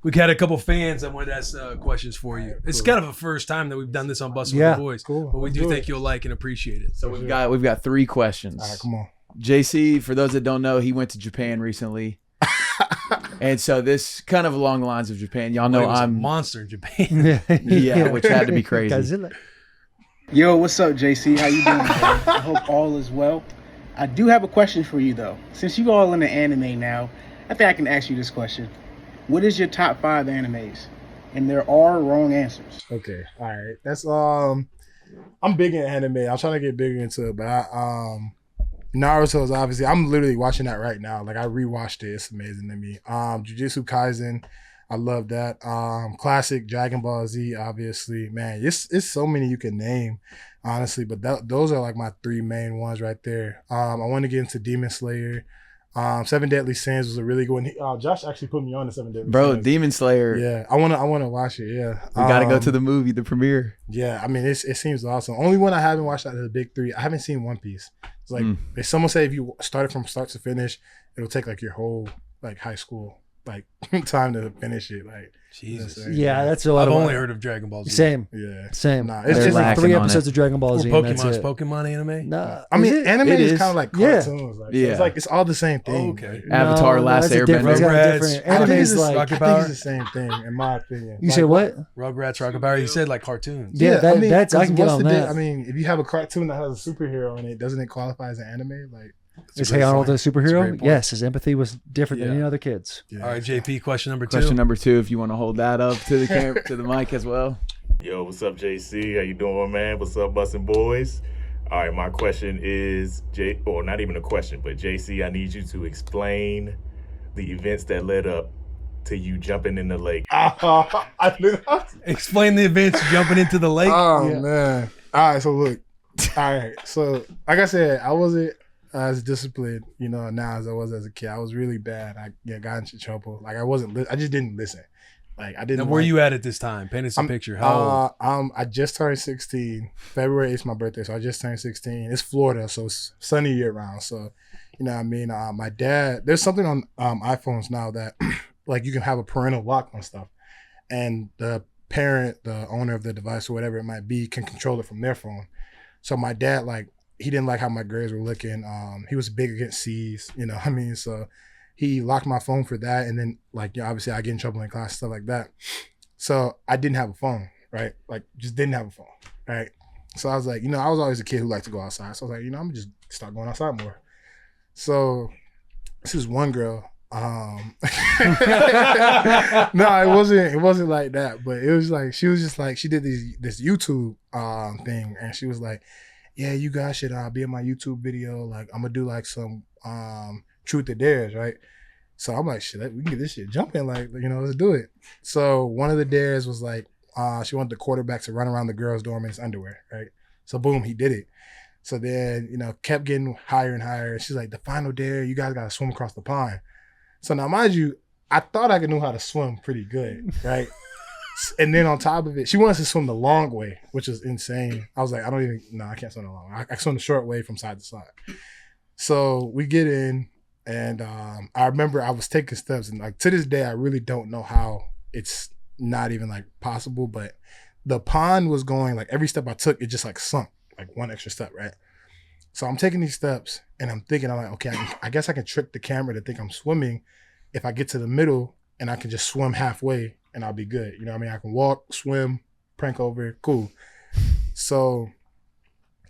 We had a couple fans that wanted to ask questions for you. It's kind of a first time that we've done this on Bussin With The Boys. Cool. But we do think you'll like and appreciate it. So we've got 3 questions. All right, come on. JC, for those that don't know, he went to Japan recently. And so this kind of along the lines of Japan. Y'all know I'm a monster in Japan. yeah, which had to be crazy. Yo, what's up, JC? How you doing, man? I hope all is well. I do have a question for you, though. Since you all in the anime now, I think I can ask you this question. What is your top 5 animes? And there are wrong answers. Okay, all right. That's I'm big in anime. I'm trying to get bigger into it, but Naruto is obviously. I'm literally watching that right now. Like I rewatched it. It's amazing to me. Jujutsu Kaisen, I love that. Classic Dragon Ball Z, obviously. Man, it's so many you can name, honestly. But those are like my 3 main ones right there. I want to get into Demon Slayer. 7 Deadly Sins was a really good one. Josh actually put me on the 7 Deadly Sins. Bro, Demon Slayer. Yeah, I wanna watch it. Yeah, we gotta go to the movie, the premiere. Yeah, I mean it seems awesome. Only one I haven't watched out of the big 3. I haven't seen One Piece. It's like if someone say if you start it from start to finish, it'll take like your whole like high school like time to finish it. Like Jesus. Yeah, that's a lot. I've only heard of Dragon Ball Z. Same. Yeah. Same. Nah, it's just like 3 episodes of Dragon Ball Z. Pokemon's Pokemon anime? No. I mean, anime is kind of like cartoons. Like, yeah. So it's like, it's all the same thing. Oh, okay. Avatar, Last Airbender. Anime is like, like, I think it's the same thing, in my opinion. You say what? Rugrats, Rocket Power. You said like cartoons. Yeah, that's, I can get on that. I mean, if you have a cartoon that has a superhero in it, doesn't it qualify as an anime? Like, is Hey Arnold a superhero? Yes, his empathy was different than any other kids. Yeah. All right, JP, question number 2. Question number 2, if you want to hold that up to the camera, to the mic as well. Yo, what's up, JC? How you doing, man? What's up, Bussin' Boys? All right, my question is, not even a question, but JC, I need you to explain the events that led up to you jumping in the lake. Explain the events jumping into the lake. Oh, man. All right, so look. All right, so like I said, I wasn't as disciplined, now as I was as a kid. I was really bad. I got into trouble. Like I just didn't listen. Like I didn't. And where you at this time? Paint us a picture. How old? I just turned 16. February 8th is my birthday, so I just turned 16. It's Florida, so it's sunny year round. So, you know what I mean? My dad, there's something on iPhones now that like you can have a parental lock on stuff. And the parent, the owner of the device or whatever it might be, can control it from their phone. So my dad, like, he didn't like how my grades were looking. He was big against C's, you know what I mean? So he locked my phone for that. And then, like, obviously I get in trouble in class, stuff like that. So I didn't have a phone, right? Like, just didn't have a phone, right? So I was like, I was always a kid who liked to go outside. So I was like, I'm gonna just start going outside more. So this is one girl. No, it wasn't like that. But it was like, she was just like, she did this YouTube thing. And she was like, yeah, you guys should be in my YouTube video. Like, I'm gonna do like some truth or dares, right? So I'm like, shit, we can get this shit jumping. Like, let's do it. So one of the dares was like, she wanted the quarterback to run around the girls' dorm in his underwear, right? So boom, he did it. So then, kept getting higher and higher. She's like, the final dare, you guys gotta swim across the pond. So now, mind you, I thought I knew how to swim pretty good, right? And then on top of it, she wanted to swim the long way, which is insane. I was like, I can't swim the long way. I swim the short way from side to side. So we get in, and I remember I was taking steps, and like to this day, I really don't know how it's not even like possible, but the pond was going, like every step I took, it just like sunk, like one extra step, right? So I'm taking these steps, and I'm like, okay, I guess I can trick the camera to think I'm swimming if I get to the middle and I can just swim halfway and I'll be good. You know what I mean? I can walk, swim, prank over, cool. So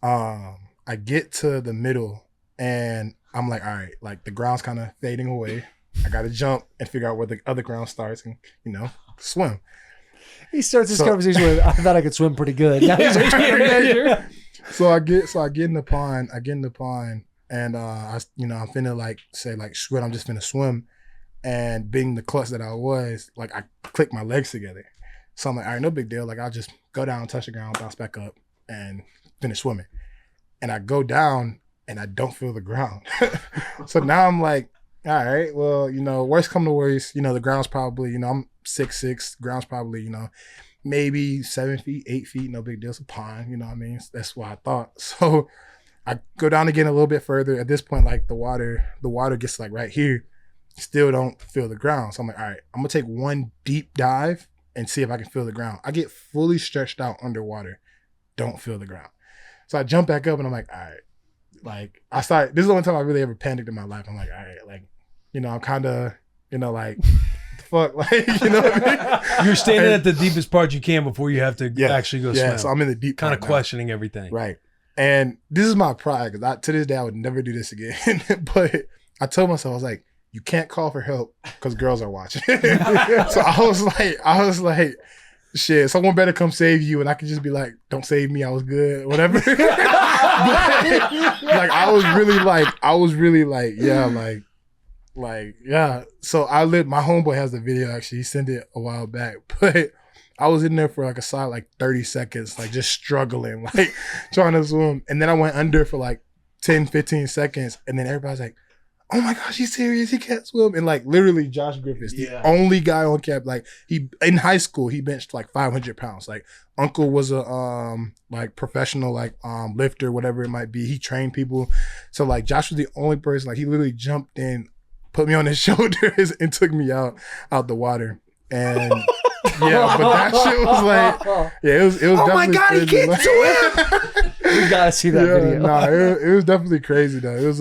I get to the middle and I'm like, all right, like the ground's kind of fading away. I got to jump and figure out where the other ground starts and, swim. He starts this conversation with, I thought I could swim pretty good. Now he's like trying to measure. So I get in the pond. And I'm finna like say like, screw it, I'm just finna swim. And being the klutz that I was, like I clicked my legs together. So I'm like, all right, no big deal. Like I'll just go down, touch the ground, bounce back up, and finish swimming. And I go down and I don't feel the ground. So now I'm like, all right, well, worst come to worst, the ground's probably, I'm 6'6", ground's probably, maybe 7 feet, 8 feet, no big deal. It's a pond, you know what I mean? That's what I thought. So I go down again a little bit further. At this point, like the water gets like right here. still don't feel the ground. So I'm like, all right, I'm gonna take one deep dive and see if I can feel the ground. I get fully stretched out underwater, don't feel the ground. So I jump back up and I'm like, all right. Like this is the only time I really ever panicked in my life. I'm like, all right, like, I'm kind of, like, the fuck, like, you know what I mean? You're standing at the deepest part you can before you have to actually go swim. Yeah, so I'm in the deep kind of part questioning everything. Right. And this is my pride, because to this day I would never do this again. But I told myself, I was like, you can't call for help because girls are watching. So I was like, shit, someone better come save you, and I could just be like, don't save me, I was good, whatever. But, like I was really like, yeah. So my homeboy has the video, actually. He sent it a while back. But I was in there for like a solid like 30 seconds, like just struggling, like trying to swim. And then I went under for like 10, 15 seconds. And then everybody's like, oh my gosh, he's serious, he can't swim. And like literally Josh Griffiths, the only guy on camp, like in high school, he benched like 500 pounds. Like uncle was a like professional like lifter, whatever it might be. He trained people. So like Josh was the only person, like he literally jumped in, put me on his shoulders and took me out the water. And yeah, but that shit was like, it was oh my God, crazy. He can't swim. We gotta see that video. Nah, it was definitely crazy though. It was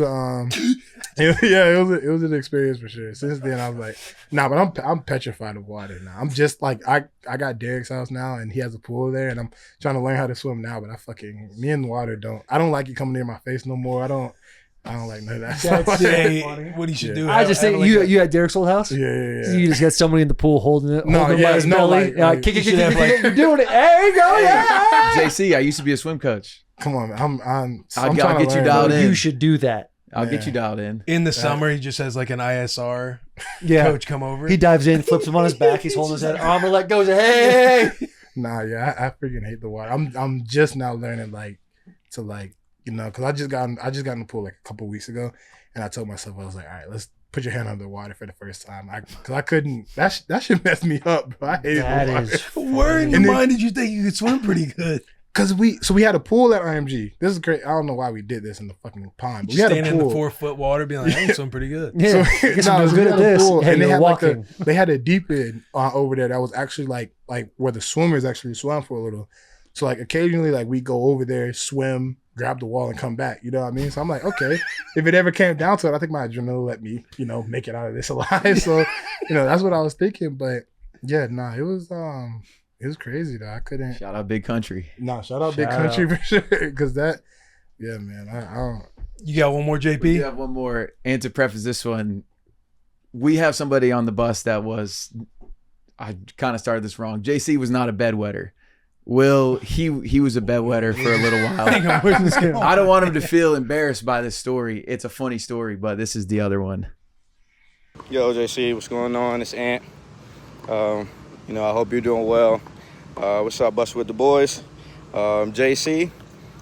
it was an experience for sure. Since then I was like, nah, but I'm petrified of water now. I'm just like, I got Derek's house now and he has a pool there and I'm trying to learn how to swim now, but me and water I don't like it coming near my face no more. I don't like none of that stuff. What you should do. I just think you had Derek's old house? Yeah. So you just got somebody in the pool holding it by his belly. Kick, you're doing it. There you go, yeah. JC, I used to be a swim coach. Come on, man. I'll get you dialed in. You should do that. I'll get you dialed in. In the summer, he just has like an ISR coach come over. He dives in, flips him on his back. He's holding his head. Armor leg goes, hey. Nah, yeah, I freaking hate the water. I'm just now learning because I just got in the pool like a couple weeks ago, and I told myself, I was like, all right, let's put your hand under the water for the first time. Because I couldn't. That shit messed me up, bro. I hated the water. Where in your mind did you think you could swim pretty good? Because we had a pool at IMG. This is great. I don't know why we did this in the fucking pond. But we had a pool. In the 4-foot water, being like, I can swim pretty good. Yeah, so good at this. And they had walking. They had a deep end over there that was actually like where the swimmers actually swam for a little. So like occasionally, like we go over there, swim, grab the wall, and come back. You know what I mean? So I'm like, okay, if it ever came down to it, I think my adrenaline let me, make it out of this alive. So, that's what I was thinking. But yeah, nah, it was crazy though. I couldn't. Shout out Big Country. Nah, shout out Big Country for sure. Because yeah, man, I don't. You got one more, JP? We have one more. And to preface this one, we have somebody on the bus that I kind of started this wrong. JC was not a bedwetter. Will, he was a bedwetter for a little while. I don't want him to feel embarrassed by this story. It's a funny story, but this is the other one. Yo, JC, what's going on? It's Ant. I hope you're doing well. What's up, Bussin With The Boys? JC,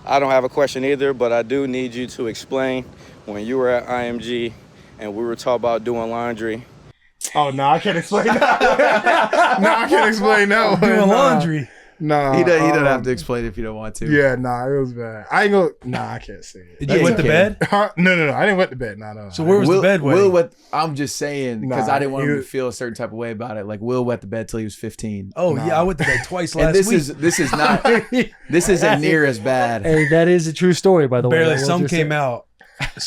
I don't have a question either, but I do need you to explain when you were at IMG and we were talking about doing laundry. Oh, no, I can't explain that. No, I can't explain that one. Doing laundry. No, he doesn't have to explain if you don't want to. Yeah, nah, it was bad. I can't say it. Did you wet the bed? No, I didn't wet the bed. No. So where was the bed wet? I'm just saying because I didn't want him to feel a certain type of way about it. Like Will wet the bed till he was 15. Oh yeah, I wet the bed twice last week. This is not. This isn't near as bad. Hey, that is a true story, by the way. Barely. Some came out.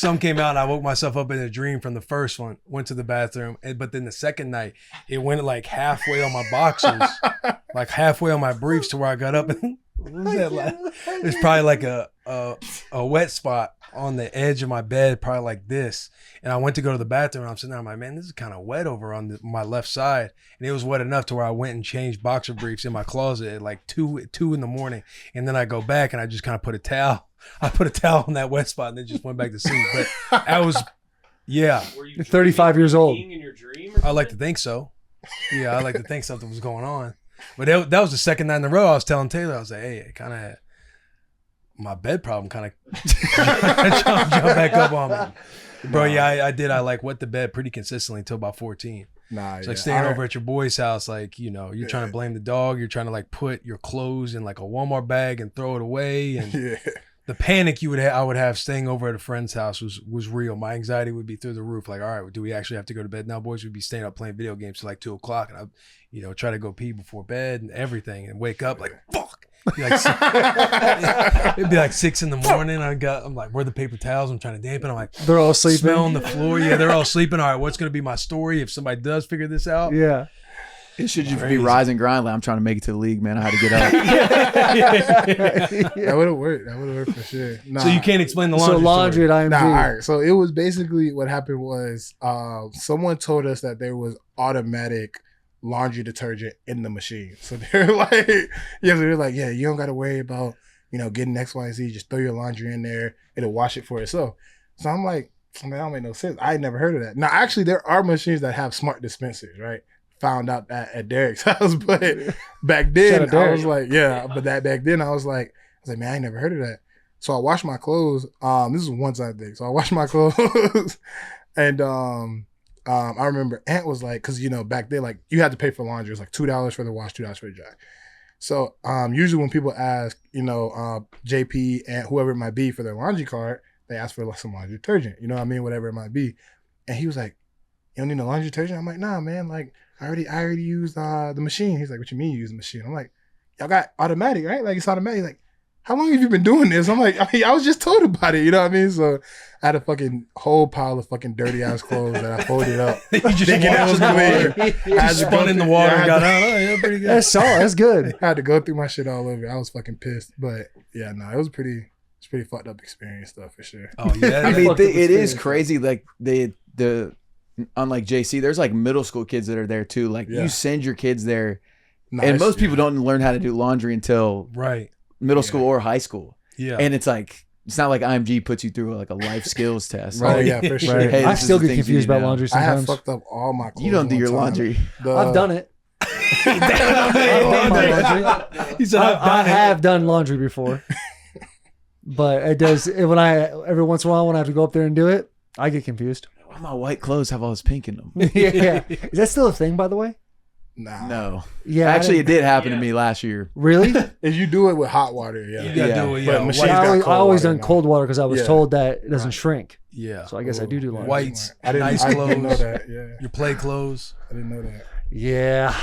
And I woke myself up in a dream from the first one, went to the bathroom, but then the second night it went like halfway on my boxers, like halfway on my briefs to where I got up and what was that like? There's probably like a wet spot on the edge of my bed, probably like this, and I went to go to the bathroom and I'm sitting there, I'm like, man, this is kind of wet over on my left side, and it was wet enough to where I went and changed boxer briefs in my closet at like 2 in the morning, and then I go back and I just kind of put a towel on that wet spot and then just went back to sleep. But I was, yeah. Were you 35 years old? In your dream I like to think so. Yeah, I like to think something was going on. But that was the second night in a row I was telling Taylor, I was like, hey, it kind of, my bed problem kind of jumped back up on me. Bro, yeah, I did. I like wet the bed pretty consistently until about 14. Nah, it's like staying over at your boy's house, like, you're trying to blame the dog. You're trying to like put your clothes in like a Walmart bag and throw it away. And The panic I would have staying over at a friend's house was real. My anxiety would be through the roof. Like, all right, do we actually have to go to bed now, boys? We'd be staying up playing video games till like 2:00, and I, try to go pee before bed and everything, and wake up like fuck. It'd be like 6 in the morning. I'm like, where are the paper towels? I'm trying to dampen. I'm like, they're all sleeping. Smell on the floor. Yeah, they're all sleeping. All right, what's gonna be my story if somebody does figure this out? Yeah. It should just be rise and grind. Like, I'm trying to make it to the league, man. I had to get up. That would have worked. That would have worked for sure. Nah. So you can't explain the laundry. So laundry story. at IMG. Nah, all right. So it was basically what happened was someone told us that there was automatic laundry detergent in the machine. So they're like, yeah, you don't got to worry about, getting XYZ. Just throw your laundry in there. It'll wash it for itself. So I'm like, that don't make no sense. I had never heard of that. Now, actually, there are machines that have smart dispensers, right? Found out that at Derek's house, but back then I was like, back then I was like, man, I ain't never heard of that. So I washed my clothes. This is one side thing. So I washed my clothes, and I remember Aunt was like, because back then like you had to pay for laundry. It was like $2 for the wash, $2 for the dry. So usually when people ask, JP, Aunt, whoever it might be for their laundry card, they ask for like some laundry detergent. You know what I mean? Whatever it might be. And he was like, you don't need no laundry detergent? I'm like, nah, man. Like I already used the machine. He's like, what you mean you use the machine? I'm like, y'all got automatic, right? Like it's automatic. He's like, how long have you been doing this? I'm like, I was just told about it. You know what I mean? So I had a fucking whole pile of fucking dirty ass clothes that I folded up. You just thinking it was clean. I just spun in the water and got out. Oh, yeah, pretty good. That's solid. That's good. I had to go through my shit all over. I was fucking pissed. But yeah, no, it was pretty fucked up experience though, for sure. Oh yeah. I mean, it is crazy. Like the unlike JC, there's like middle school kids that are there too. Like you send your kids there, and most people don't learn how to do laundry until middle school or high school. Yeah, and it's like it's not like IMG puts you through like a life skills test. Right? Yeah, for sure. Right. Hey, I still get confused about laundry sometimes. I have fucked up all my clothes. You don't do your laundry. I've done it. He said, I have done laundry before, but it does when every once in a while when I have to go up there and do it, I get confused. Why my white clothes have all this pink in them? Yeah. Is that still a thing, by the way? Nah. No. Yeah. Actually, it did happen to me last year. Really? If you do it with hot water, you gotta do it. But I always done cold water because I was told that it doesn't shrink. Yeah. So I guess I do laundry. Whites, nice clothes. I didn't know that. Yeah. Your play clothes. I didn't know that. Yeah.